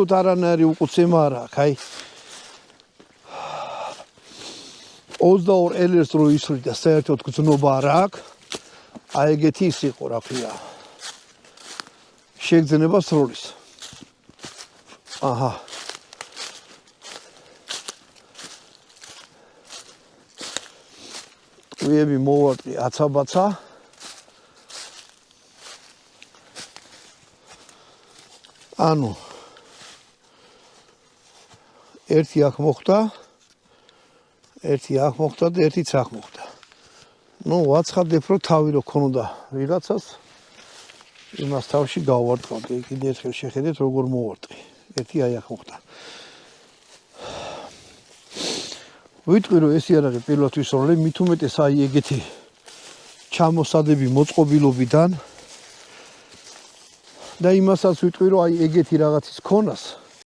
არანაირი უყუცემა არ აქვს, აი 22 ელერს რო ისვრიდა საერთოდ გზნობა არ აქვს. აი ეგეთი ის იყო, რა ქვია. შეგრძნება სროლის. აჰა. ტყვიები მოვარტი აცაბაცა. ანუ ერთი აქ მოხდა, ერთი აქ მოხდა და ერთიც აქ მოხდა. ნუ ვაცხადებ, რომ თავი რო ქონოდა ვიღაცას, იმას თავში გავვარტყავდი. კიდე ერთხელ შეხედეთ, როგორ მოვარტყი. ერთი აი აქ მოხდა. ვიტყვი, რომ ეს იარაღი პირველად ვისროლე, მით უმეტეს აი ეგეთი ჩამოსადები მოწყობილობიდან და იმასაც ვიტყვი, რომ აი ეგეთი რაღაცის ქონას